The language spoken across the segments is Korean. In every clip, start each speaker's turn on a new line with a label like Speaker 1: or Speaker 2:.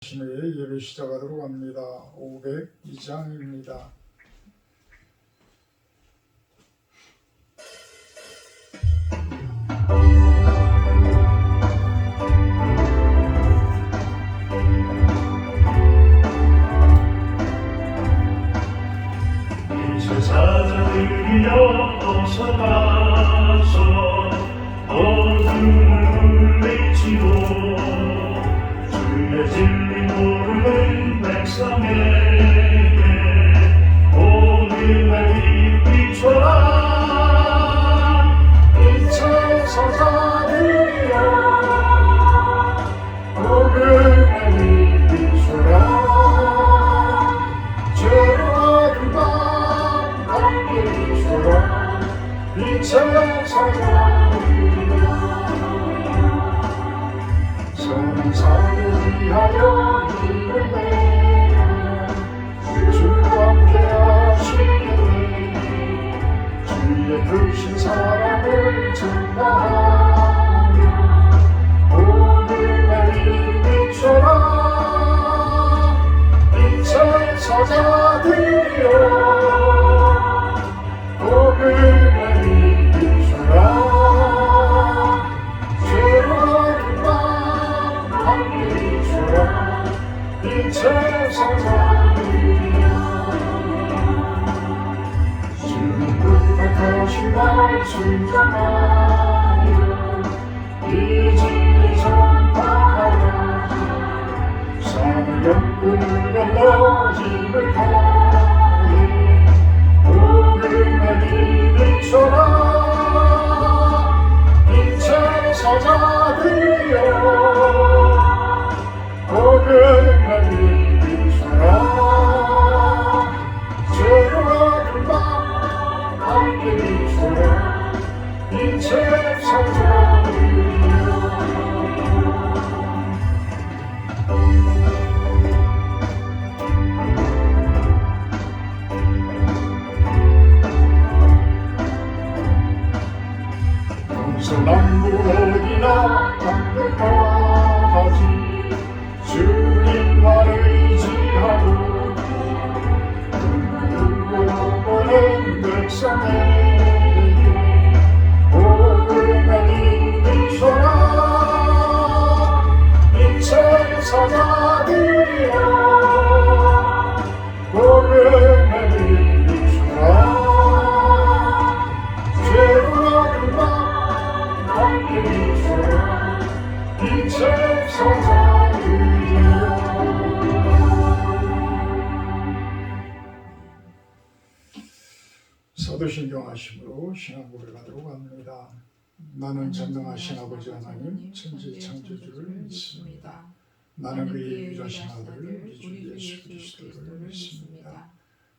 Speaker 1: 신의 예배 시작하도록 합니다. 502장입니다.
Speaker 2: 제사장들이여 어서 가서 어둠을 물리치고 주의 진리 모르는 백성에게 오늘 날 비춰라. 이천 사자들이여 오늘 날 비춰라. 죄로운 밤 빛을 찾아오리라. 성사를 위하여 힘을 내라. 주와 함께 하시기를 주의 크신 사랑을 전파하며 오늘 날 비춰라. 빛의 사자들이여 오늘 날 비춰라. 죄로운 밤 함께 비춰라. 빛의 사자들이여 주부터 거짓말 순종하여 이 진리 전파하라. 산을 연구를 건너 힘을 다해 오늘 날 비춰라. 빛의 사자들이여 오늘 날 비춰라. 죄로운 밤 함께 비춰라. 빛의 사자들이여 남부 어디나 담백하지 주님만 의지하고 눈물보는 백성에게 오늘 날 비춰라. 빛의 사자들이여 오늘 날 비춰라. 죄로운 밤 함께 비춰라. 빛의 사자들이여
Speaker 1: 사도신경하심으로 신앙고를 하도록 합니다. 나는 전능하신 아버지 하나님 천지 창조주를 믿습니다. 나는 그의 유일하신 아들 우리 주 예수 그리스도를 믿습니다.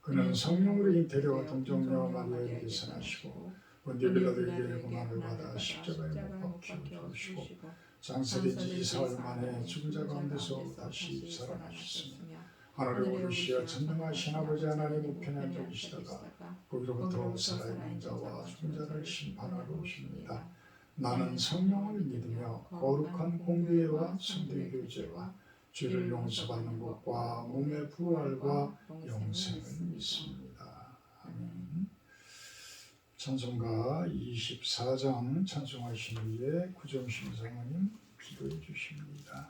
Speaker 1: 그는 성령으로 잉태되어 동정녀 마리아에게 나시고 본디오 빌라도에게 고난을 받아 십자가에 못 박혀 죽으시고 장사된 지 사흘 만에 죽은 자 가운데서 다시 살아나셨으며 하늘에 오르시어 전능하신 아버지 하나님 우편에 앉아 계시다가 거기로부터 살아있는 자와 죽은 자를 심판하러 오십니다. 나는 성령을 믿으며 거룩한 공교회와 성도의 교제와 죄를 용서받는 것과 몸의 부활과 영생을 믿습니다. 아멘. 찬송가 24장 찬송하시는 위에 구정신 사모님 기도해 주십니다.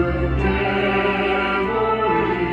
Speaker 2: 주께 올리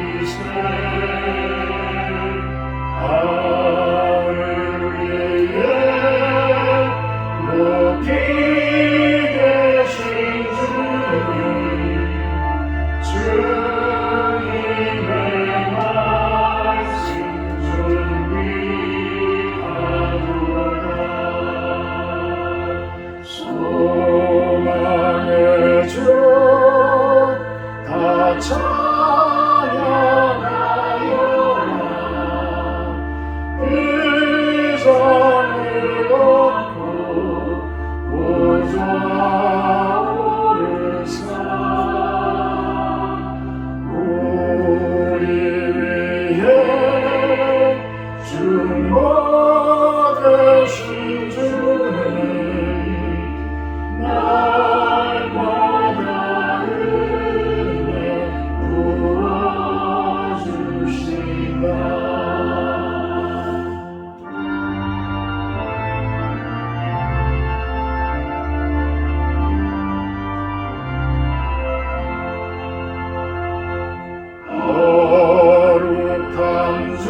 Speaker 2: 거룩한 주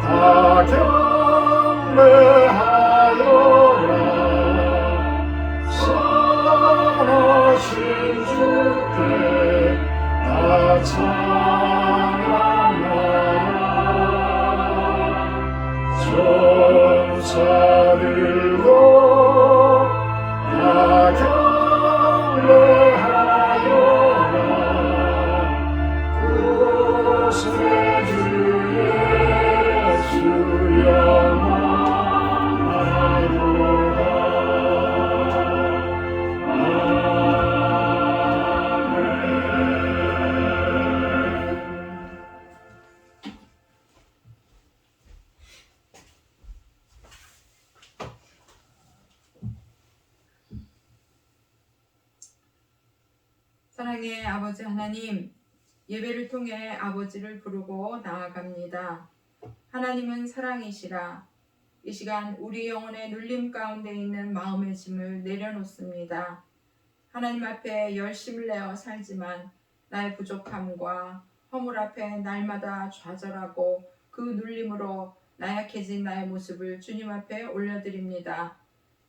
Speaker 2: 다 경배하여라 선하신 주께 다 찬양하라 천사들도 다 경배하여라 구세주 예수 영원하도다
Speaker 3: 사랑의 아버지 하나님, 예배를 통해 아버지를 부르고 나아갑니다. 하나님은 사랑이시라. 이 시간 우리 영혼의 눌림 가운데 있는 마음의 짐을 내려놓습니다. 하나님 앞에 열심을 내어 살지만 나의 부족함과 허물 앞에 날마다 좌절하고 그 눌림으로 나약해진 나의 모습을 주님 앞에 올려드립니다.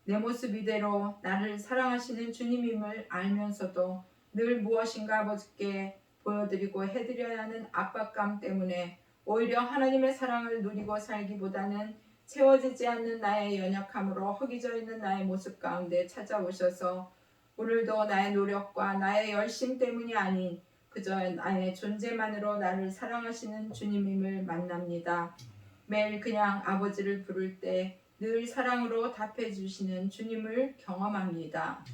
Speaker 3: 내 모습 이대로 나를 사랑하시는 주님임을 알면서도 늘 무엇인가 아버지께 보여드리고 해드려야 하는 압박감 때문에 오히려 하나님의 사랑을 누리고 살기보다는 채워지지 않는 나의 연약함으로 허기져 있는 나의 모습 가운데 찾아오셔서 오늘도 나의 노력과 나의 열심 때문이 아닌 그저 나의 존재만으로 나를 사랑하시는 주님임을 만납니다. 매일 그냥 아버지를 부를 때 늘 사랑으로 답해주시는 주님을 경험합니다.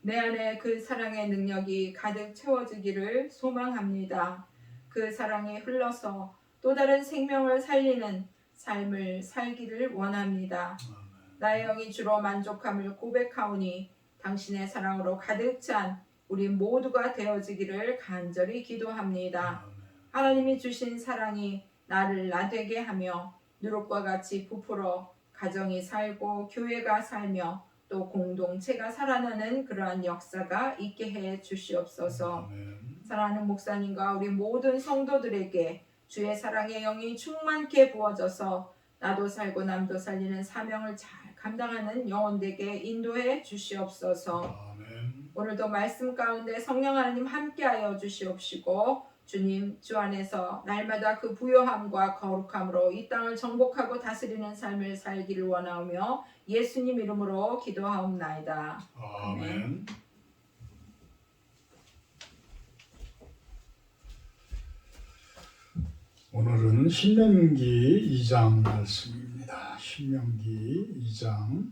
Speaker 3: 내 안에 그 사랑의 능력이 가득 채워지기를 소망합니다. 그 사랑이 흘러서 또 다른 생명을 살리는 삶을 살기를 원합니다. 나의 영이 주로 만족함을 고백하오니 당신의 사랑으로 가득 찬 우리 모두가 되어지기를 간절히 기도합니다. 하나님이 주신 사랑이 나를 나되게 하며 누룩과 같이 부풀어 가정이 살고 교회가 살며 또 공동체가 살아나는 그러한 역사가 있게 해 주시옵소서. 사랑하는 목사님과 우리 모든 성도들에게 주의 사랑의 영이 충만케 부어져서 나도 살고 남도 살리는 사명을 잘 감당하는 영혼들에게 인도해 주시옵소서. 오늘도 말씀 가운데 성령 하나님 함께하여 주시옵시고 주님 주 안에서 날마다 그 부요함과 거룩함으로 이 땅을 정복하고 다스리는 삶을 살기를 원하오며 예수님 이름으로 기도하옵나이다.
Speaker 1: 아멘. 오늘은 신명기 2장 말씀입니다. 신명기 2장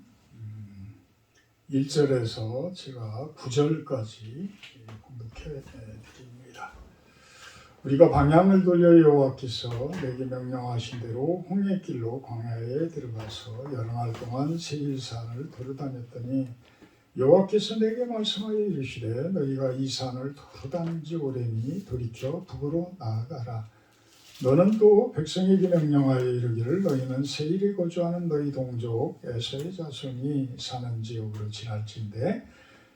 Speaker 1: 1절에서 제가 9절까지 공독해 드립니다. 우리가 방향을 돌려 여호와께서 내게 명령하신 대로 홍해길로 광야에 들어가서 여러 날 동안 세일산을 도르다녔더니 여호와께서 내게 말씀하여 이르시되 너희가 이 산을 도르다닌 지 오래니 돌이켜 북으로 나아가라. 너는 또 백성에게 명령하여 이르기를 너희는 세일에 거주하는 너희 동족 에서의 자손이 사는 지역으로 지날진대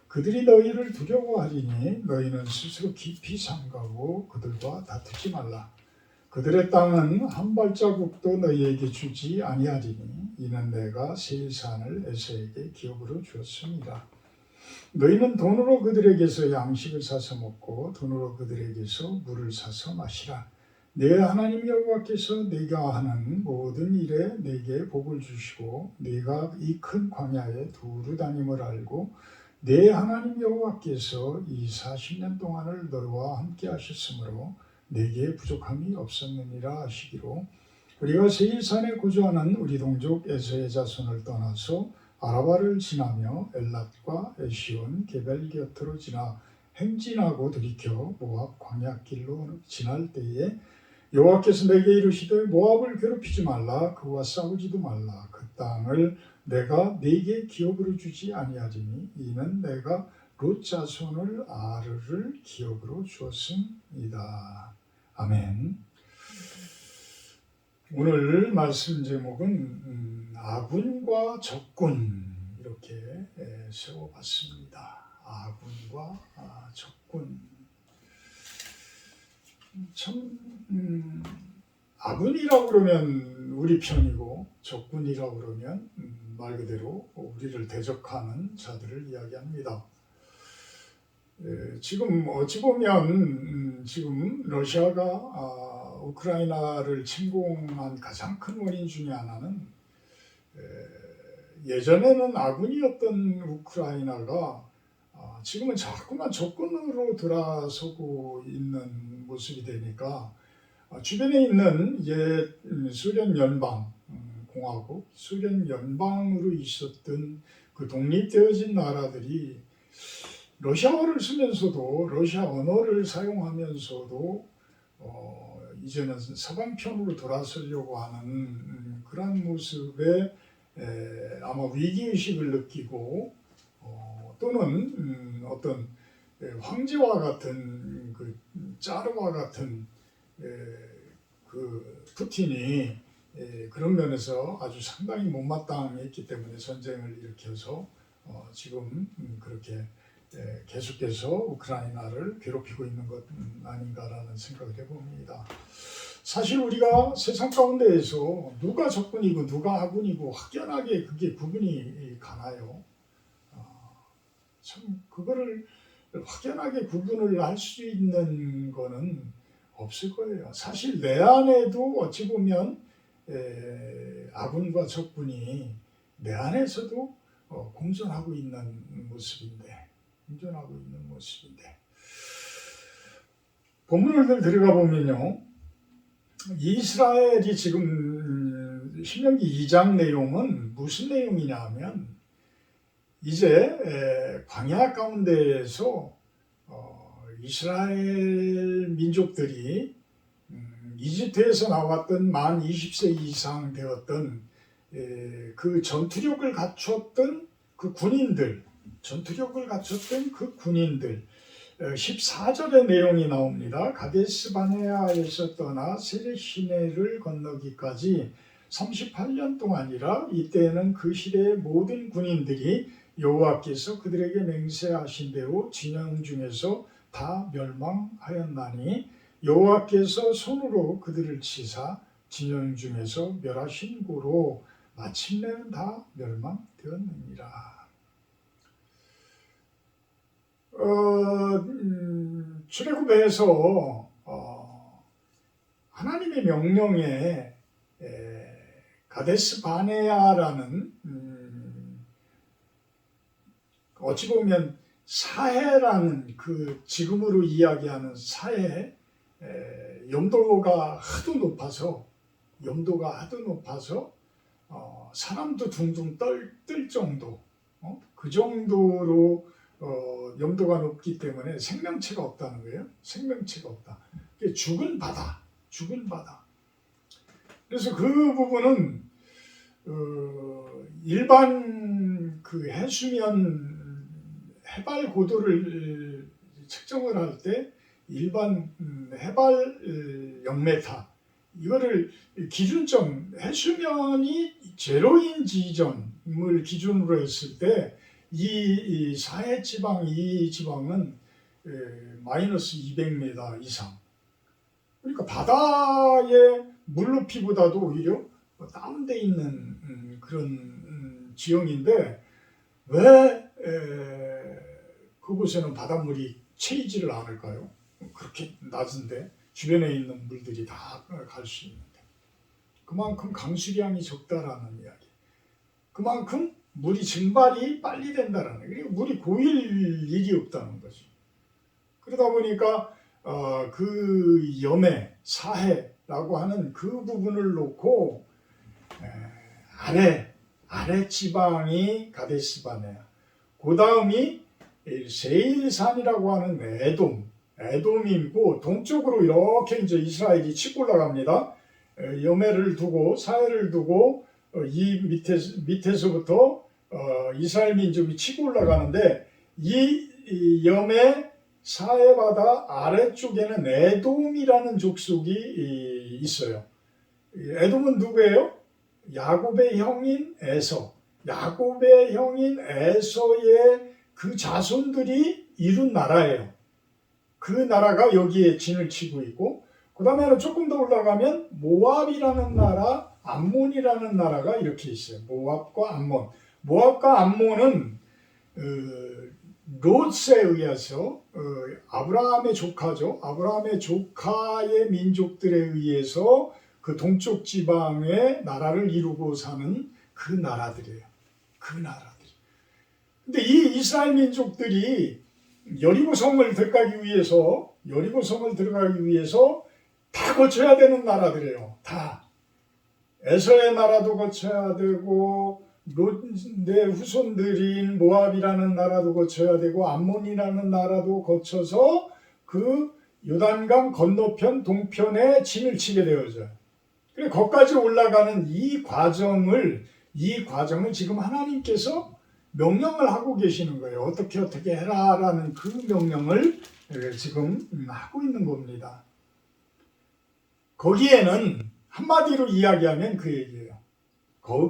Speaker 1: 그들이 너희를 두려워하리니 너희는 스스로 깊이 삼가고 그들과 다투지 말라. 그들의 땅은 한 발자국도 너희에게 주지 아니하리니 이는 내가 세일산을 에서에게 기업으로 주었습니다. 너희는 돈으로 그들에게서 양식을 사서 먹고 돈으로 그들에게서 물을 사서 마시라. 내 하나님 여호와께서 네가 하는 모든 일에 네게 복을 주시고 네가 이 큰 광야에 두루 다님을 알고 내 하나님 여호와께서 이 40년 동안을 너희와 함께 하셨으므로 네게 부족함이 없었느니라 하시기로 우리가 세일산에 거주하는 우리 동족 에서의 자손을 떠나서 아라바를 지나며 엘랏과 에시온 게벨 곁으로 지나 행진하고 들이켜 모압 광야길로 지날 때에 여호와께서 내게 이르시되 모압을 괴롭히지 말라 그와 싸우지도 말라 그 땅을 내가 네게 기업으로 주지 아니하리니 이는 내가 롯 자손을 아르를 기업으로 주었습니다. 아멘. 오늘 말씀 제목은 아군과 적군 이렇게 세워봤습니다. 아군과 적군. 참 아군이라고 그러면 우리 편이고 적군이라고 그러면 말 그대로 우리를 대적하는 자들을 이야기합니다. 지금 어찌 보면 지금 러시아가 우크라이나를 침공한 가장 큰 원인 중에 하나는 예전에는 아군이었던 우크라이나가 지금은 자꾸만 적군으로 돌아서고 있는 모습이 되니까 주변에 있는 옛 소련 연방 공화국, 소련 연방으로 있었던 그 독립되어진 나라들이 러시아어를 쓰면서도 러시아 언어를 사용하면서도 이제는 서방편으로 돌아서려고 하는 그런 모습에 아마 위기의식을 느끼고 또는 어떤 황제와 같은 그 짜르와 같은 그 푸틴이 그런 면에서 아주 상당히 못마땅했기 때문에 전쟁을 일으켜서 지금 그렇게 계속해서 우크라이나를 괴롭히고 있는 것 아닌가라는 생각을 해봅니다. 사실 우리가 세상 가운데에서 누가 적군이고 누가 아군이고 확연하게 그게 구분이 가나요? 참 그거를 확연하게 구분을 할 수 있는 거는 없을 거예요. 사실 내 안에도 어찌 보면 아군과 적군이 내 안에서도 공존하고 있는 모습인데 본문을 들어가 보면요, 이스라엘이 지금 신명기 2장 내용은 무슨 내용이냐 하면 이제 광야 가운데에서 이스라엘 민족들이 이집트에서 나왔던 만 20세 이상 되었던 그 전투력을 갖췄던 그 군인들 14절의 내용이 나옵니다. 가데스 바네아에서 떠나 세렛 시내를 건너기까지 38년 동안이라 이때에는 그 시대의 모든 군인들이 여호와께서 그들에게 맹세하신 대로 진영 중에서 다 멸망하였나니 여호와께서 손으로 그들을 치사 진영 중에서 멸하신 고로 마침내는 다 멸망되었느니라. 출애굽에서 하나님의 명령에 가데스 바네아라는 어찌 보면 사해라는 그 지금으로 이야기하는 사해 염도가 하도 높아서 사람도 둥둥 뜰 정도 그 정도로 염도가 높기 때문에 생명체가 없다는 거예요. 생명체가 없다. 죽은 바다. 그래서 그 부분은 일반 그 해수면 해발 고도를 측정을 할 때 일반 해발 0m 이거를 기준점 해수면이 제로인 지점을 기준으로 했을 때 이 사해 지방 이 지방은 마이너스 200m 이상. 그러니까 바다의 물높이보다도 오히려 다운돼 있는 그런 지형인데 왜 그곳에는 바닷물이 채이지를 않을까요? 그렇게 낮은데 주변에 있는 물들이 다 갈 수 있는데 그만큼 강수량이 적다라는 이야기. 그만큼 물이 증발이 빨리 된다라는 거예요. 그리고 물이 고일 일이 없다는 거죠. 그러다 보니까 그 염해, 사해라고 하는 그 부분을 놓고 아래 지방이 가데스 바네아, 그 다음이 세일산이라고 하는 에돔이고 동쪽으로 이렇게 이제 이스라엘이 치고 올라갑니다. 염해를 두고 사해를 두고 이 밑에서부터 이스라엘 민족이 치고 올라가는데 이 염해 사해 바다 아래쪽에는 에돔이라는 족속이 있어요. 에돔은 누구예요? 야곱의 형인 에서. 야곱의 형인 에서의 그 자손들이 이룬 나라예요. 그 나라가 여기에 진을 치고 있고, 그 다음에는 조금 더 올라가면 모압이라는 나라, 암몬이라는 나라가 이렇게 있어요. 모압과 암몬. 모압과 암몬은 롯에 의해서 아브라함의 조카죠. 아브라함의 조카의 민족들에 의해서 그 동쪽 지방의 나라를 이루고 사는 그 나라들이에요. 그 나라들. 근데 이 이스라엘 민족들이 여리고성을 들어가기 위해서 다 거쳐야 되는 나라들이에요. 다. 에서의 나라도 거쳐야 되고, 롯의 후손들인 모압이라는 나라도 거쳐야 되고, 암몬이라는 나라도 거쳐서 그 요단강 건너편 동편에 진을 치게 되어져요. 그래 거기까지 올라가는 이 과정을 지금 하나님께서 명령을 하고 계시는 거예요. 어떻게 해라라는 그 명령을 지금 하고 있는 겁니다. 거기에는 한마디로 이야기하면 그 얘기예요.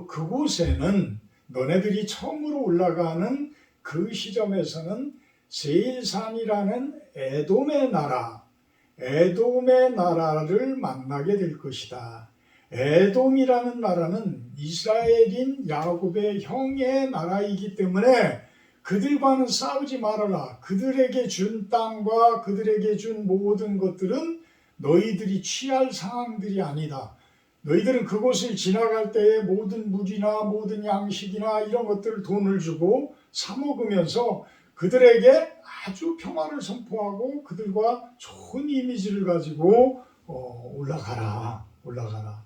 Speaker 1: 그곳에는 너네들이 처음으로 올라가는 그 시점에서는 세일산이라는 에돔의 나라를 만나게 될 것이다. 에돔이라는 나라는 이스라엘인 야곱의 형의 나라이기 때문에 그들과는 싸우지 말아라. 그들에게 준 땅과 그들에게 준 모든 것들은 너희들이 취할 상황들이 아니다. 너희들은 그곳을 지나갈 때에 모든 물이나 모든 양식이나 이런 것들을 돈을 주고 사 먹으면서 그들에게 아주 평화를 선포하고 그들과 좋은 이미지를 가지고 올라가라.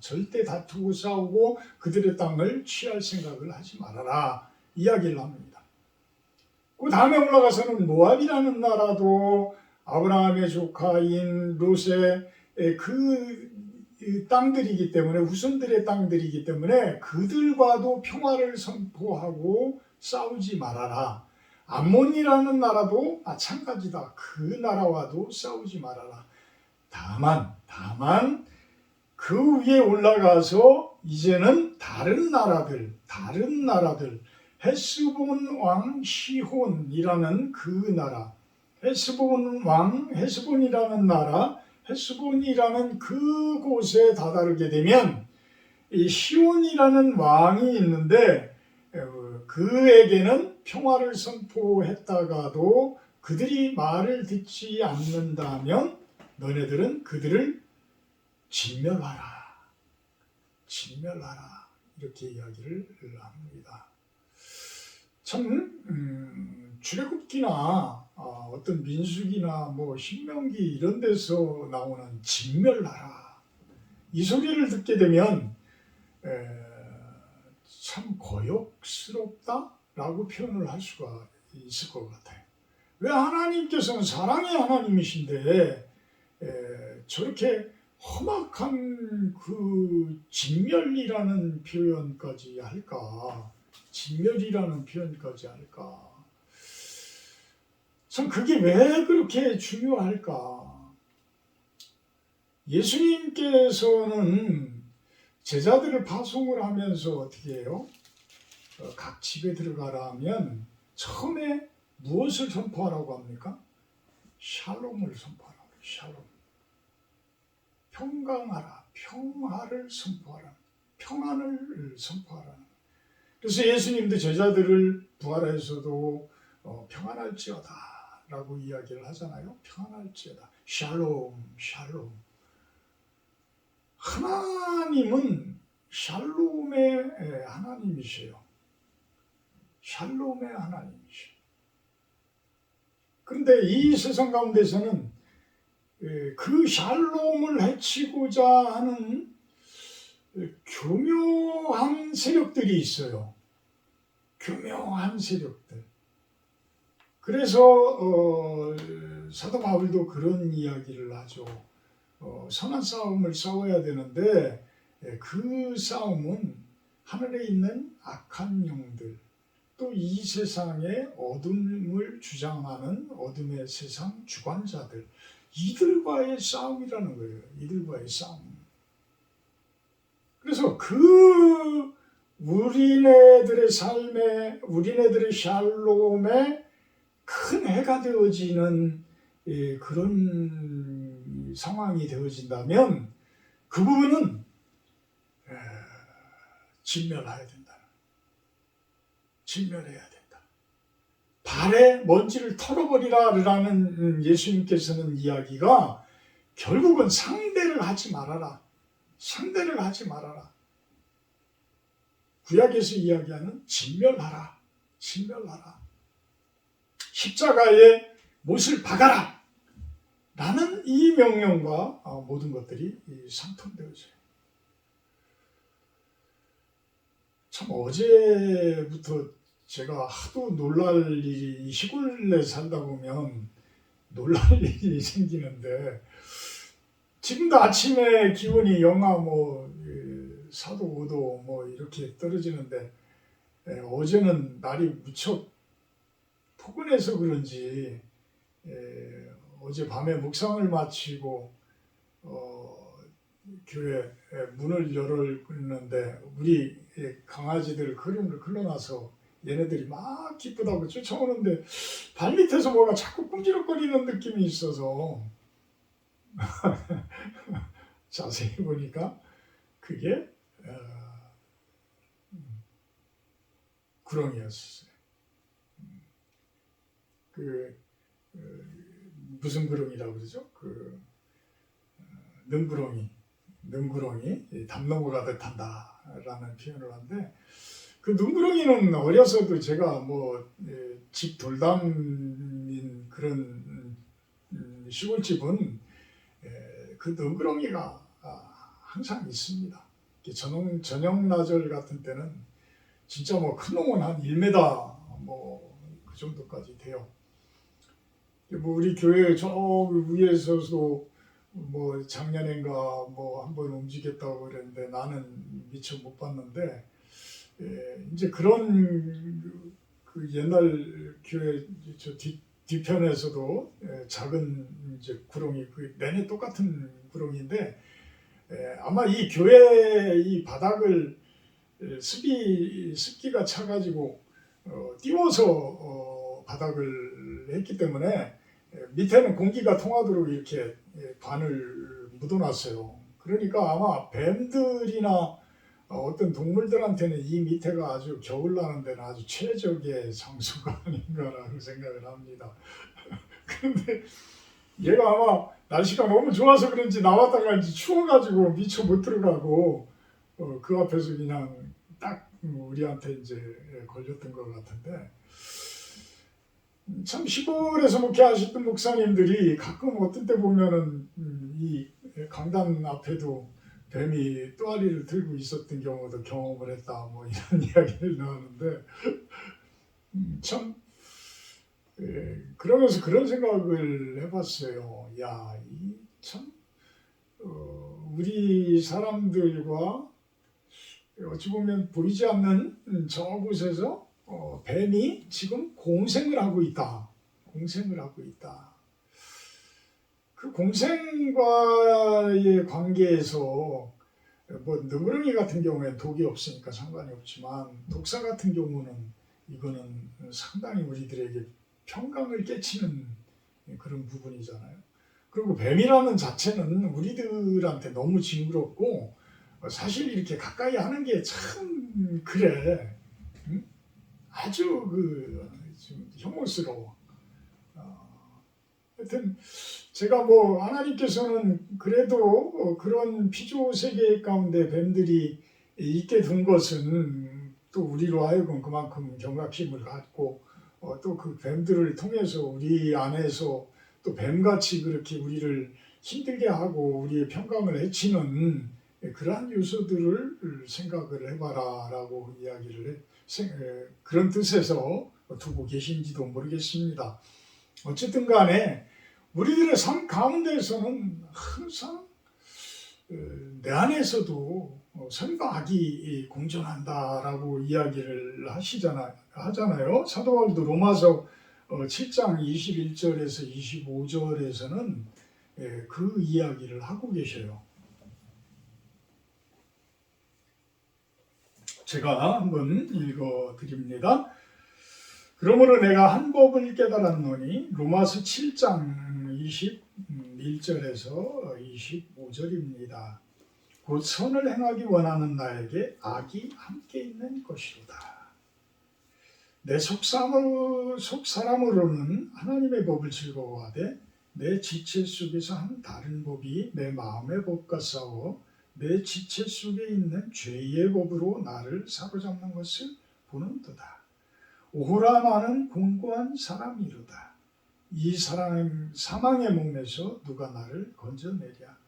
Speaker 1: 절대 다투고 싸우고 그들의 땅을 취할 생각을 하지 말아라. 이야기를 합니다. 그 다음에 올라가서는 모압이라는 나라도 아브라함의 조카인 롯의 그 땅들이기 때문에 후손들의 땅들이기 때문에 그들과도 평화를 선포하고 싸우지 말아라. 암몬이라는 나라도 마찬가지다. 그 나라와도 싸우지 말아라. 다만 그 위에 올라가서 이제는 다른 나라들 헤스본 왕 시혼이라는 그 나라, 헤스본이라는 나라, 헤스본이라는 그곳에 다다르게 되면 이 시온이라는 왕이 있는데 그에게는 평화를 선포했다가도 그들이 말을 듣지 않는다면 너네들은 그들을 진멸하라. 이렇게 이야기를 합니다. 참 출애굽기나 어떤 민수기나 뭐 신명기 이런 데서 나오는 진멸하라. 이 소리를 듣게 되면 참 거역스럽다라고 표현을 할 수가 있을 것 같아요. 왜 하나님께서는 사랑의 하나님이신데 저렇게 험악한 그 진멸이라는 표현까지 할까? 참 그게 왜 그렇게 중요할까? 예수님께서는 제자들을 파송을 하면서 어떻게 해요? 각 집에 들어가라 하면 처음에 무엇을 선포하라고 합니까? 샬롬을 선포하라고 해요. 샬롬. 평강하라. 평화를 선포하라. 평안을 선포하라. 그래서 예수님도 제자들을 부활해서도 평안할지어다 라고 이야기를 하잖아요. 평안할지어다. 샬롬. 하나님은 샬롬의 하나님이세요. 그런데 이 세상 가운데서는 그 샬롬을 해치고자 하는 교묘한 세력들이 있어요. 교묘한 세력들. 그래서 사도 바울도 그런 이야기를 하죠. 선한 싸움을 싸워야 되는데 그 싸움은 하늘에 있는 악한 영들, 또 이 세상의 어둠을 주장하는 어둠의 세상 주관자들, 이들과의 싸움이라는 거예요. 이들과의 싸움. 그래서 그 우리네들의 삶에, 우리네들의 샬롬에 큰 해가 되어지는 그런 상황이 되어진다면 그 부분은 진멸해야 된다. 진멸해야 된다. 발에 먼지를 털어버리라라는 예수님께서는 이야기가 결국은 상대를 하지 말아라. 상대를 하지 말아라. 구약에서 이야기하는 진멸하라. 진멸하라. 십자가에 못을 박아라. 라는 이 명령과 모든 것들이 상통되어져요. 참 어제부터 제가 하도 놀랄 일이, 시골에 살다 보면 놀랄 일이 생기는데, 지금도 아침에 기온이 영하 4도 5도 이렇게 떨어지는데, 어제는 날이 무척 포근해서 그런지 어제 밤에 묵상을 마치고 교회 문을 열었는데 우리 강아지들 걸음을 흘러나서 얘네들이 막 기쁘다고 쫓아오는데 발밑에서 뭐가 자꾸 꿈지럭거리는 느낌이 있어서 자세히 보니까 그게 구렁이였어요. 무슨 구렁이라고 그러죠? 능구렁이, 담 넘어가듯 한다라는 표현을 하는데, 그 능구렁이는 어려서도 제가 집 돌담인 그런 시골집은 그 능구렁이가 항상 있습니다. 저녁 낮을 같은 때는 진짜 큰 놈은 한 1m 그 정도까지 돼요. 우리 교회 저 위에서도 작년인가 한번 움직였다고 그랬는데 나는 미처 못 봤는데, 이제 그런 그 옛날 교회 저 뒤편에서도 작은 이제 구렁이, 그 내내 똑같은 구렁이인데, 아마 이 교회 이 바닥을 습기가 차가지고 띄워서 바닥을 했기 때문에 밑에는 공기가 통하도록 이렇게 반을 묻어놨어요. 그러니까 아마 뱀들이나 어떤 동물들한테는 이 밑에가 아주 겨울 나는 데는 아주 최적의 장소가 아닌가라고 생각을 합니다. 그런데 얘가 아마 날씨가 너무 좋아서 그런지 나왔다가 이제 추워가지고 미처 못 들어가고 그 앞에서 그냥 딱 우리한테 이제 걸렸던 것 같은데, 참 시골에서 목회하셨던 목사님들이 가끔 어떤 때 보면은 이 강단 앞에도 뱀이 또아리를 들고 있었던 경우도 경험을 했다 이런 이야기를 나오는데, 참 그러면서 그런 생각을 해봤어요. 야, 참 우리 사람들과 어찌 보면 보이지 않는 저곳에서 뱀이 지금 공생을 하고 있다. 공생을 하고 있다. 그 공생과의 관계에서 능구렁이 같은 경우에는 독이 없으니까 상관이 없지만, 독사 같은 경우는 이거는 상당히 우리들에게 평강을 깨치는 그런 부분이잖아요. 그리고 뱀이라는 자체는 우리들한테 너무 징그럽고 사실 이렇게 가까이 하는 게 참 그래. 응? 아주 좀 혐오스러워. 하여튼 제가 하나님께서는 그래도 그런 피조 세계 가운데 뱀들이 있게 둔 것은 또 우리로 하여금 그만큼 경각심을 갖고 또 그 뱀들을 통해서 우리 안에서 또 뱀같이 그렇게 우리를 힘들게 하고 우리의 평강을 해치는 그러한 요소들을 생각을 해봐라 라고 이야기를 그런 뜻에서 두고 계신지도 모르겠습니다. 어쨌든 간에 우리들의 삶 가운데에서는 항상 내 안에서도 선과 악이 공존한다라고 이야기를 하잖아요. 사도 바울도 로마서 7장 21절에서 25절에서는 그 이야기를 하고 계셔요. 제가 한번 읽어드립니다. 그러므로 내가 한 법을 깨달았노니 로마서 7장 21절에서 25절입니다. 곧 선을 행하기 원하는 나에게 악이 함께 있는 것이로다. 내 속사람으로는 하나님의 법을 즐거워하되 내 지체 속에서 한 다른 법이 내 마음의 법과 싸워 내 지체 속에 있는 죄의 법으로 나를 사로잡는 것을 보는도다. 오호라 나는 공고한 사람이로다. 이 사망의 몸에서 누가 나를 건져내랴.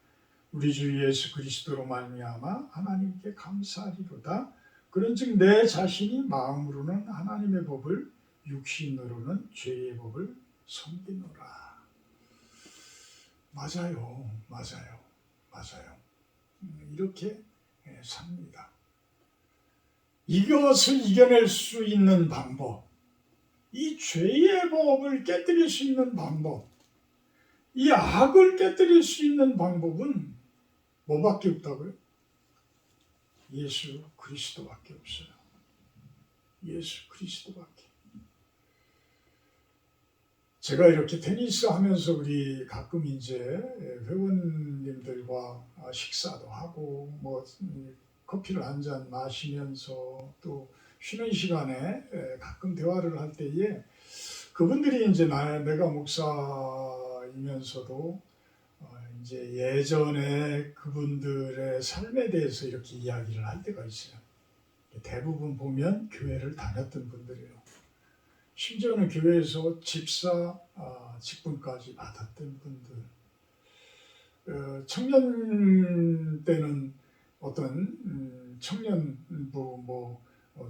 Speaker 1: 우리 주 예수 그리스도로 말미암아 하나님께 감사하리로다. 그런즉 내 자신이 마음으로는 하나님의 법을 육신으로는 죄의 법을 섬기노라. 맞아요. 이렇게 삽니다. 이것을 이겨낼 수 있는 방법, 이 죄의 법을 깨뜨릴 수 있는 방법, 이 악을 깨뜨릴 수 있는 방법은 뭐밖에 없다고요? 예수 그리스도밖에 없어요. 예수 그리스도밖에. 제가 이렇게 테니스 하면서 우리 가끔 이제 회원님들과 식사도 하고 뭐 커피를 한 잔 마시면서 또 쉬는 시간에 가끔 대화를 할 때에 그분들이 이제 내가 목사이면서도 이제 예전에 그분들의 삶에 대해서 이렇게 이야기를 할 때가 있어요. 대부분 보면 교회를 다녔던 분들이에요. 심지어는 교회에서 집사 직분까지 받았던 분들. 청년 때는 어떤 청년부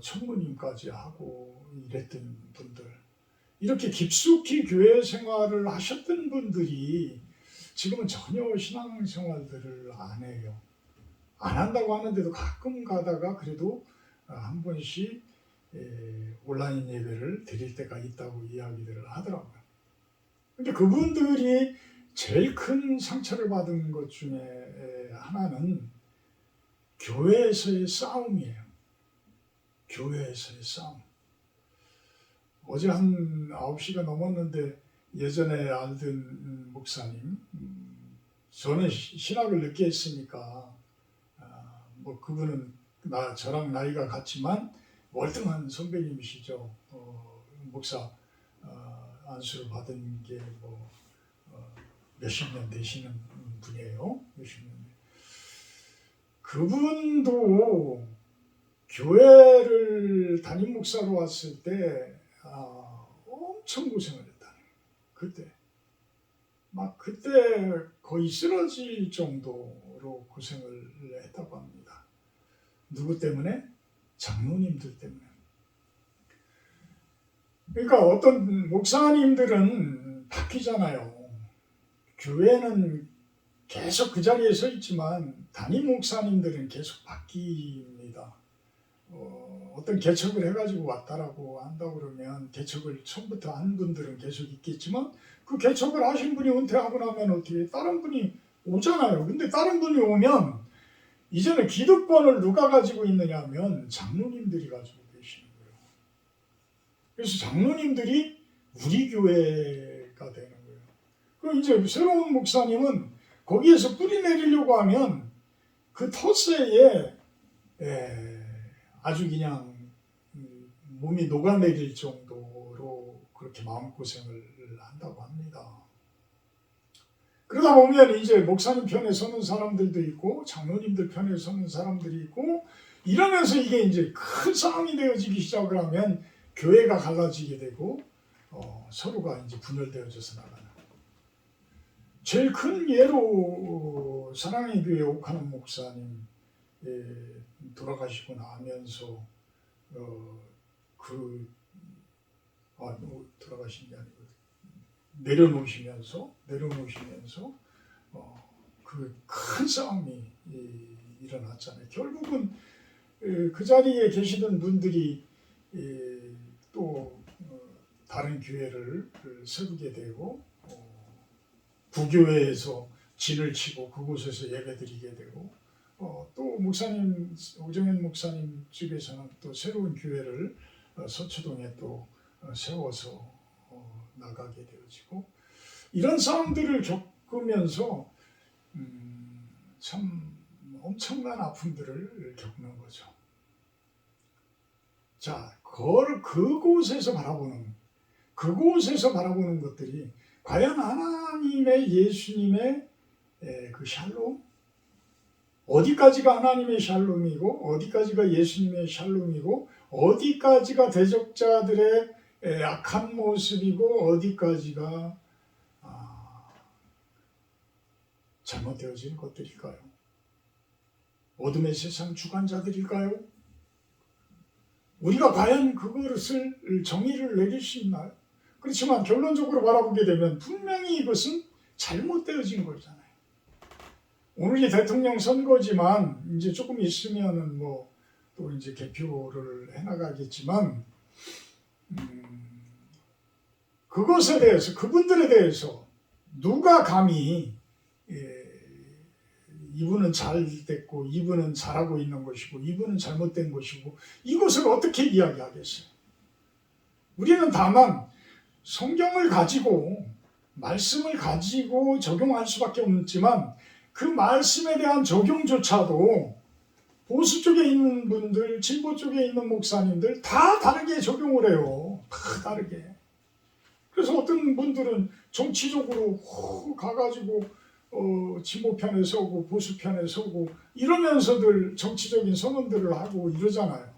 Speaker 1: 청무님까지 하고 이랬던 분들. 이렇게 깊숙이 교회 생활을 하셨던 분들이 지금은 전혀 신앙생활들을 안 해요. 안 한다고 하는데도 가끔 가다가 그래도 한 번씩 온라인 예배를 드릴 때가 있다고 이야기들을 하더라고요. 근데 그분들이 제일 큰 상처를 받은 것 중에 하나는 교회에서의 싸움이에요. 교회에서의 싸움. 어제 한 9시가 넘었는데 예전에 알던 목사님, 저는 신학을 늦게 했으니까 뭐 그분은 저랑 나이가 같지만 월등한 선배님이시죠. 목사 안수를 받은 게 뭐 몇십 년 되시는 분이에요. 몇십 년. 그분도 교회를 담임 목사로 왔을 때 엄청 고생을 했다는 거예요. 그때 거의 쓰러질 정도로 고생을 했다고 합니다. 누구 때문에? 장로님들 때문에. 그러니까 어떤 목사님들은 바뀌잖아요. 교회는 계속 그 자리에 서 있지만 담임 목사님들은 계속 바뀝니다. 어떤 개척을 해가지고 왔다라고 한다고 그러면 개척을 처음부터 한 분들은 계속 있겠지만 그 개척을 하신 분이 은퇴하고 나면 어떻게 다른 분이 오잖아요. 근데 다른 분이 오면 이제는 기득권을 누가 가지고 있느냐 하면 장로님들이 가지고 계시는 거예요. 그래서 장로님들이 우리 교회가 되는 거예요. 그럼 이제 새로운 목사님은 거기에서 뿌리 내리려고 하면 그 텃세에 아주 그냥 몸이 녹아내릴 정도로 그렇게 마음고생을 한다고 합니다. 그러다 보면 이제 목사님 편에 서는 사람들도 있고 장로님들 편에 서는 사람들이 있고 이러면서 이게 이제 큰 싸움이 되어지기 시작을 하면 교회가 갈라지게 되고 서로가 이제 분열되어져서 나가는. 제일 큰 예로 사랑의 교회 옥하는 목사님 돌아가시고 나면서 돌아가신 게 아니고 내려놓으시면서 그 큰 싸움이 일어났어요. 일어났잖아요. 결국은 그 자리에 계시던 분들이 또 다른 교회를 세우게 되고 부교회에서 진을 치고 그곳에서 예배드리게 되고 또 목사님 오정현 목사님 측에서는 또 새로운 교회를 서초동에 또 세워서 나가게 되어지고 이런 상황들을 겪으면서 참 엄청난 아픔들을 겪는 거죠. 자, 그곳에서 바라보는 것들이 과연 하나님의 예수님의 그 샬롬? 어디까지가 하나님의 샬롬이고 어디까지가 예수님의 샬롬이고 어디까지가 대적자들의 악한 모습이고 어디까지가 잘못되어진 것들일까요? 어둠의 세상 주관자들일까요? 우리가 과연 그것을 정의를 내릴 수 있나요? 그렇지만 결론적으로 바라보게 되면 분명히 이것은 잘못되어진 거잖아요. 오늘이 대통령 선거지만 이제 조금 있으면은 또 이제 개표를 해나가겠지만 그것에 대해서 그분들에 대해서 누가 감히 이분은 잘 됐고 이분은 잘하고 있는 것이고 이분은 잘못된 것이고 이것을 어떻게 이야기하겠어요? 우리는 다만 성경을 가지고 말씀을 가지고 적용할 수밖에 없지만 그 말씀에 대한 적용조차도 보수 쪽에 있는 분들, 진보 쪽에 있는 목사님들 다 다르게 적용을 해요. 다 다르게. 그래서 어떤 분들은 정치적으로 가가지고 진보 편에 서고 보수 편에 서고 이러면서들 정치적인 선언들을 하고 이러잖아요.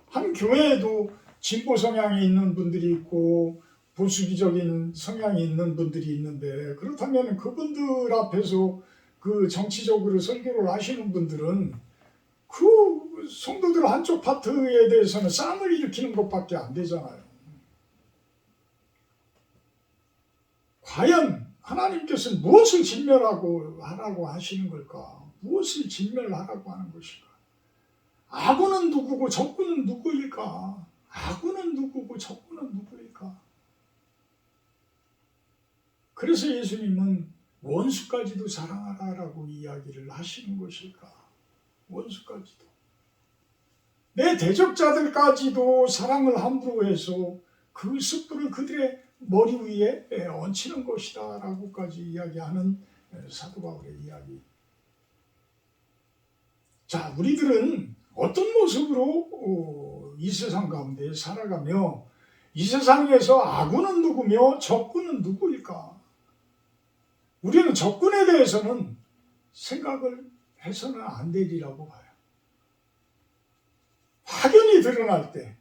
Speaker 1: 한 교회에도 진보 성향이 있는 분들이 있고 보수기적인 성향이 있는 분들이 있는데 그렇다면 그분들 앞에서 그 정치적으로 설교를 하시는 분들은 그 성도들 한쪽 파트에 대해서는 싸움을 일으키는 것밖에 안 되잖아요. 과연 하나님께서는 무엇을 진멸하고 하라고 하시는 걸까? 무엇을 진멸하라고 하는 것일까? 아군은 누구고 적군은 누구일까? 아군은 누구고 적군은 누구일까? 그래서 예수님은 원수까지도 사랑하라라고 이야기를 하시는 것일까? 원수까지도. 내 대적자들까지도 사랑을 함부로 해서 그 숯불을 그들의 머리 위에 얹히는 것이다 라고까지 이야기하는 사도 바울의 이야기. 자, 우리들은 어떤 모습으로 이 세상 가운데 살아가며 이 세상에서 아군은 누구며 적군은 누구일까? 우리는 적군에 대해서는 생각을 해서는 안 되리라고 봐요. 확연히 드러날 때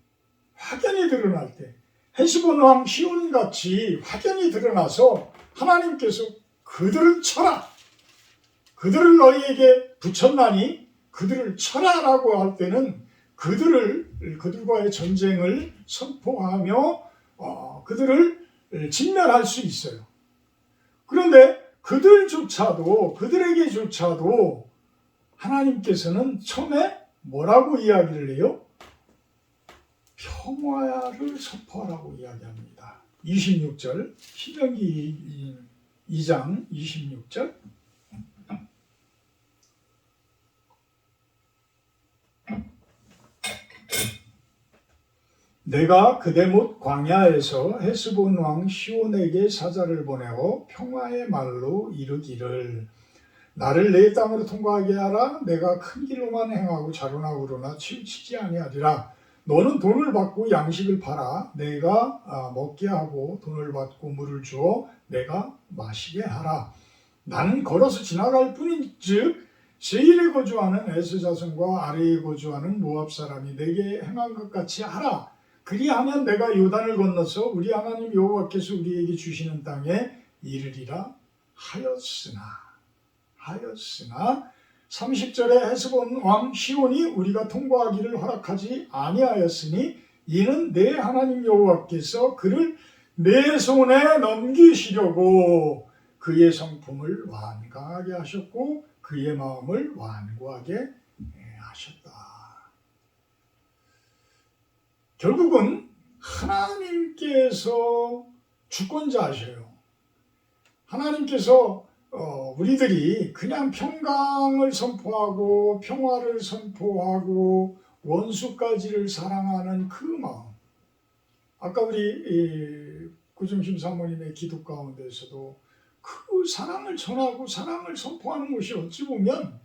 Speaker 1: 헤시본 왕 시온같이 확연히 드러나서 하나님께서 그들을 쳐라, 그들을 너희에게 붙였나니 그들을 쳐라라고 할 때는 그들과의 전쟁을 선포하며 그들을 진멸할 수 있어요. 그런데 그들에게조차도 하나님께서는 처음에 뭐라고 이야기를 해요? 평화를 선포하라고 이야기합니다. 26절, 신명기 2장 26절. 내가 그대못 광야에서 헤스본 왕 시온에게 사자를 보내어 평화의 말로 이르기를 나를 내 땅으로 통과하게 하라. 내가 큰 길로만 행하고 자루나 우루나 치우치지 아니하리라. 너는 돈을 받고 양식을 팔아 내가 먹게 하고 돈을 받고 물을 주어 내가 마시게 하라. 나는 걸어서 지나갈 뿐인즉 세일에 거주하는 에스 자손과 아래에 거주하는 모압 사람이 내게 행한 것 같이 하라. 그리하면 내가 요단을 건너서 우리 하나님 여호와께서 우리에게 주시는 땅에 이르리라 하였으나 30절에 헤스본 왕 시온이 우리가 통과하기를 허락하지 아니하였으니 이는 내 하나님 여호와께서 그를 내 손에 넘기시려고 그의 성품을 완강하게 하셨고 그의 마음을 완고하게 하셨다. 결국은 하나님께서 주권자셔요. 하나님께서 우리들이 그냥 평강을 선포하고 평화를 선포하고 원수까지를 사랑하는 그 마음, 아까 우리 구중심 사모님의 기도 가운데서도 그 사랑을 전하고 사랑을 선포하는 것이 어찌 보면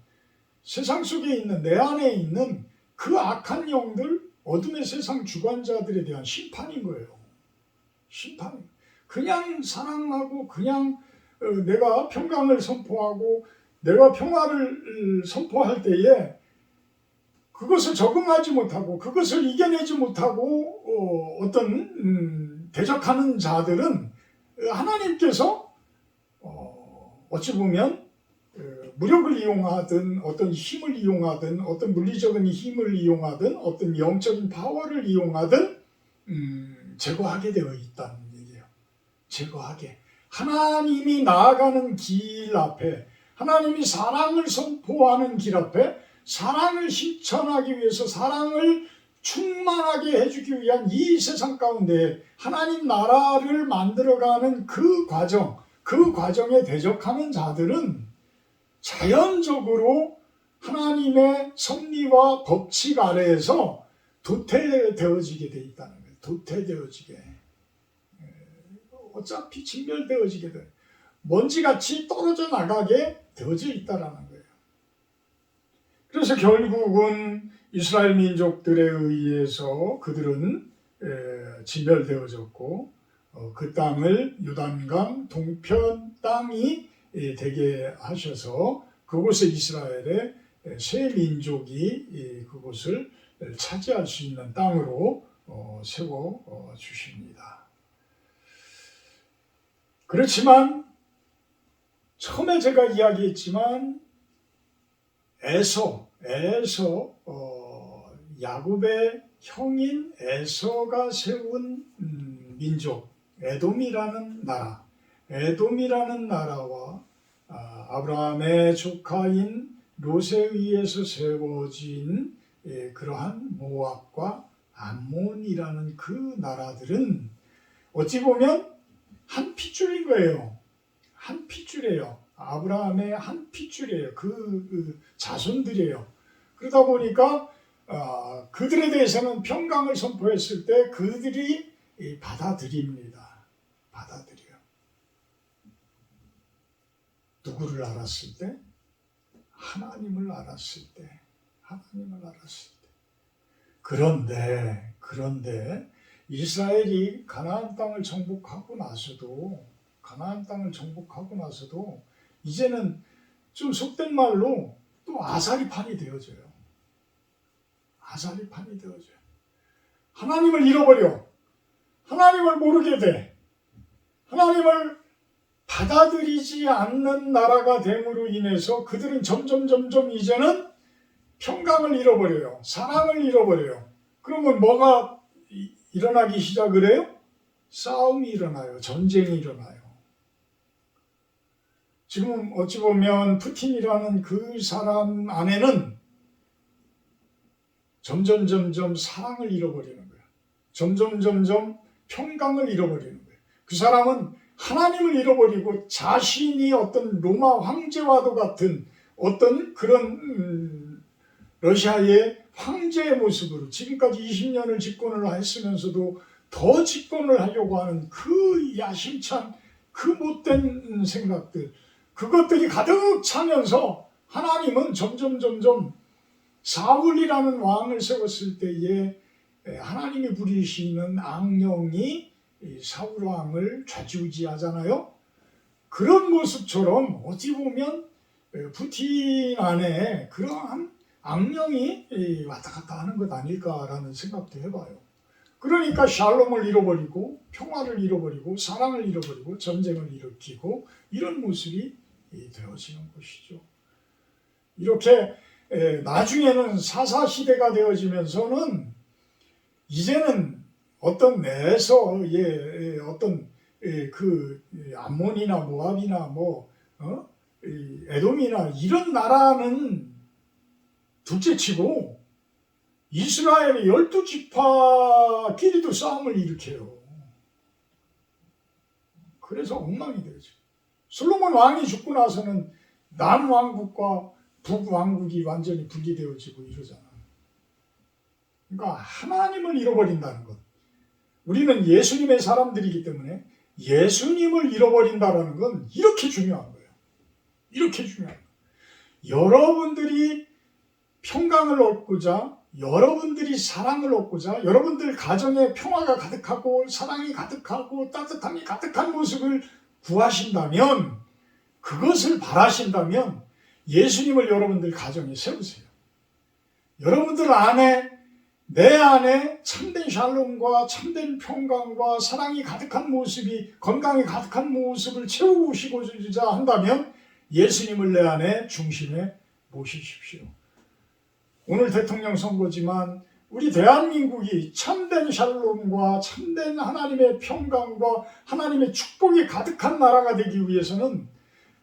Speaker 1: 세상 속에 있는 내 안에 있는 그 악한 영들, 어둠의 세상 주관자들에 대한 심판인 거예요. 심판. 그냥 사랑하고 그냥 내가 평강을 선포하고 내가 평화를 선포할 때에 그것을 적응하지 못하고 그것을 이겨내지 못하고 어떤 대적하는 자들은 하나님께서 어찌 보면 무력을 이용하든 어떤 힘을 이용하든 어떤 물리적인 힘을 이용하든 어떤 영적인 파워를 이용하든 제거하게 되어 있다는 얘기예요. 제거하게. 하나님이 나아가는 길 앞에, 하나님이 사랑을 선포하는 길 앞에 사랑을 실천하기 위해서 사랑을 충만하게 해주기 위한 이 세상 가운데 하나님 나라를 만들어가는 그 과정, 그 과정에 대적하는 자들은 자연적으로 하나님의 섭리와 법칙 아래에서 도태되어지게 돼 있다는 거예요. 도태되어지게. 어차피 진멸되어지게 돼. 먼지같이 떨어져 나가게 되어져 있다라는 거예요. 그래서 결국은 이스라엘 민족들에 의해서 그들은 진멸되어졌고 그 땅을 요단강 동편 땅이 되게 하셔서 그곳에 이스라엘의 새 민족이 그곳을 차지할 수 있는 땅으로 세워 주십니다. 그렇지만 처음에 제가 이야기했지만 야곱의 형인 에서가 세운 민족 에돔이라는 나라, 에돔이라는 나라와 아브라함의 조카인 롯에 의해서 세워진 그러한 모압과 암몬이라는 그 나라들은 어찌 보면 한 핏줄인 거예요. 한 핏줄이에요. 아브라함의 한 핏줄이에요. 그 자손들이에요. 그러다 보니까 그들에 대해서는 평강을 선포했을 때 그들이 받아들입니다. 받아들여요. 누구를 알았을 때? 하나님을 알았을 때. 하나님을 알았을 때. 그런데 이스라엘이 가나안 땅을 정복하고 나서도 이제는 좀 속된 말로 또 아사리판이 되어져요. 아사리판이 되어져요. 하나님을 잃어버려. 하나님을 모르게 돼. 하나님을 받아들이지 않는 나라가 됨으로 인해서 그들은 점점 이제는 평강을 잃어버려요. 사랑을 잃어버려요. 그러면 뭐가 일어나기 시작을 해요? 싸움이 일어나요. 전쟁이 일어나요. 지금 어찌 보면 푸틴이라는 그 사람 안에는 점점 사랑을 잃어버리는 거예요. 점점 평강을 잃어버리는 거예요. 그 사람은 하나님을 잃어버리고 자신이 어떤 로마 황제와도 같은 어떤 그런 러시아의 황제의 모습으로 지금까지 20년을 집권을 했으면서도 더 집권을 하려고 하는 그 야심찬 그 못된 생각들, 그것들이 가득 차면서 하나님은 점점 사울이라는 왕을 세웠을 때에 하나님이 부리시는 악령이 사울 왕을 좌지우지하잖아요. 그런 모습처럼 어찌 보면 푸틴 안에 그러한 악령이 왔다 갔다 하는 것 아닐까라는 생각도 해봐요. 그러니까 샬롬을 잃어버리고 평화를 잃어버리고 사랑을 잃어버리고 전쟁을 일으키고 이런 모습이 되어지는 것이죠. 이렇게 나중에는 사사시대가 되어지면서는 이제는 어떤 내서의 어떤 암몬이나 모압이나 에돔이나 이런 나라는 둘째치고 이스라엘의 12지파끼리도 싸움을 일으켜요. 그래서 엉망이 되죠. 솔로몬 왕이 죽고 나서는 남왕국과 북왕국이 완전히 분리되어지고 이러잖아. 그러니까 하나님을 잃어버린다는 것. 우리는 예수님의 사람들이기 때문에 예수님을 잃어버린다는 건 이렇게 중요한 거예요. 이렇게 중요한 거예요. 여러분들이 평강을 얻고자, 여러분들이 사랑을 얻고자, 여러분들 가정에 평화가 가득하고 사랑이 가득하고 따뜻함이 가득한 모습을 구하신다면, 그것을 바라신다면 예수님을 여러분들 가정에 세우세요. 여러분들 안에, 내 안에 참된 샬롬과 참된 평강과 사랑이 가득한 모습이, 건강이 가득한 모습을 채우시고자 한다면 예수님을 내 안에 중심에 모시십시오. 오늘 대통령 선거지만 우리 대한민국이 참된 샬롬과 참된 하나님의 평강과 하나님의 축복이 가득한 나라가 되기 위해서는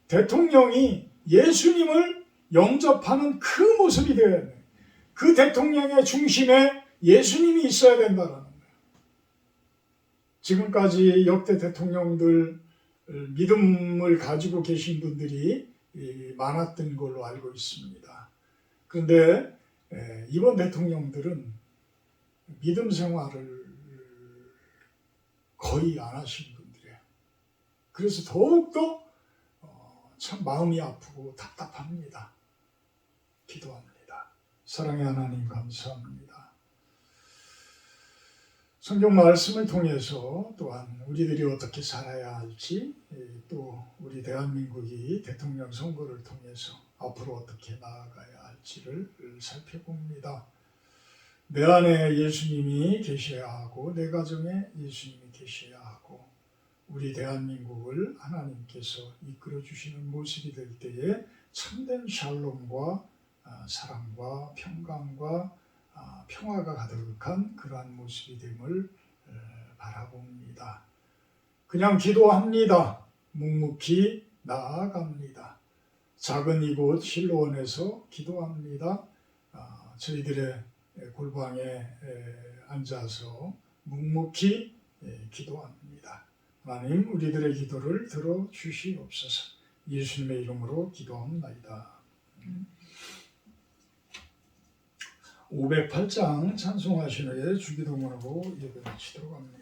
Speaker 1: 대통령이 예수님을 영접하는 그 모습이 되어야 돼요. 그 대통령의 중심에 예수님이 있어야 된다는 거예요. 지금까지 역대 대통령들 믿음을 가지고 계신 분들이 많았던 걸로 알고 있습니다. 그런데 이번 대통령들은 믿음 생활을 거의 안 하신 분들이에요. 그래서 더욱더 참 마음이 아프고 답답합니다. 기도합니다. 사랑의 하나님 감사합니다. 성경 말씀을 통해서 또한 우리들이 어떻게 살아야 할지, 또 우리 대한민국이 대통령 선거를 통해서 앞으로 어떻게 나아가야 할지를 살펴봅니다. 내 안에 예수님이 계셔야 하고 내 가정에 예수님이 계셔야 하고 우리 대한민국을 하나님께서 이끌어 주시는 모습이 될 때에 참된 샬롬과 사랑과 평강과 평화가 가득한 그러한 모습이 됨을 바라봅니다. 그냥 기도합니다. 묵묵히 나아갑니다. 작은 이곳 실로원에서 기도합니다. 저희들의 골방에 앉아서 묵묵히 기도합니다. 하나님, 우리들의 기도를 들어주시옵소서. 예수님의 이름으로 기도합니다. 508장 찬송하신 후에 주기도문으로 예배 마치도록 합니다.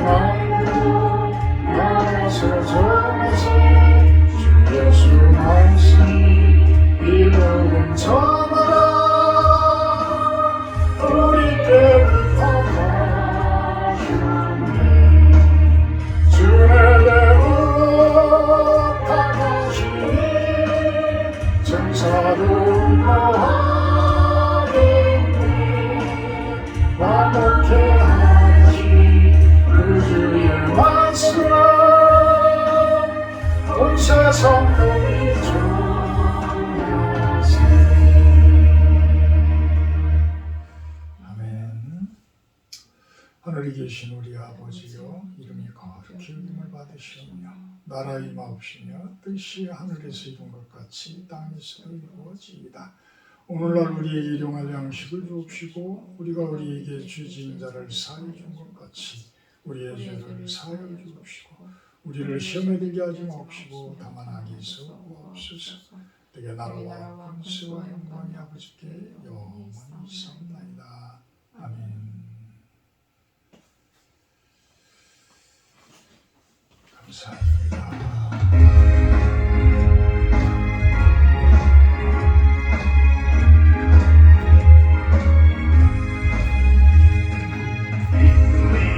Speaker 1: 말고 나와서 전하지 주 예수 말씀 이루는 전하라 우리 때부터 가셨네 주의 대우 다가시니 천사도 노하겠네 완벽해 하시 그 주의 말씀은 온 세상을 전하세 아멘. 하늘에 계신 우리 아버지여 이름이 거룩히 여김을 받으시오며 나라 임하옵시며 뜻이 하늘에서 이룬 것 같이 땅에서도 이루어지이다. 오늘날 우리에게 일용할 양식을 주옵시고 우리가 우리에게 죄지은 자를 사하여 준 것 같이 우리의 죄를 사하여 주옵시고 우리를 시험에 들게 하지 마옵시고 다만 악에서 구하옵소서. 내게 나라와 권세와 영광이 아버지께 영원히 있사옵나이다. 아멘. 감사합니다.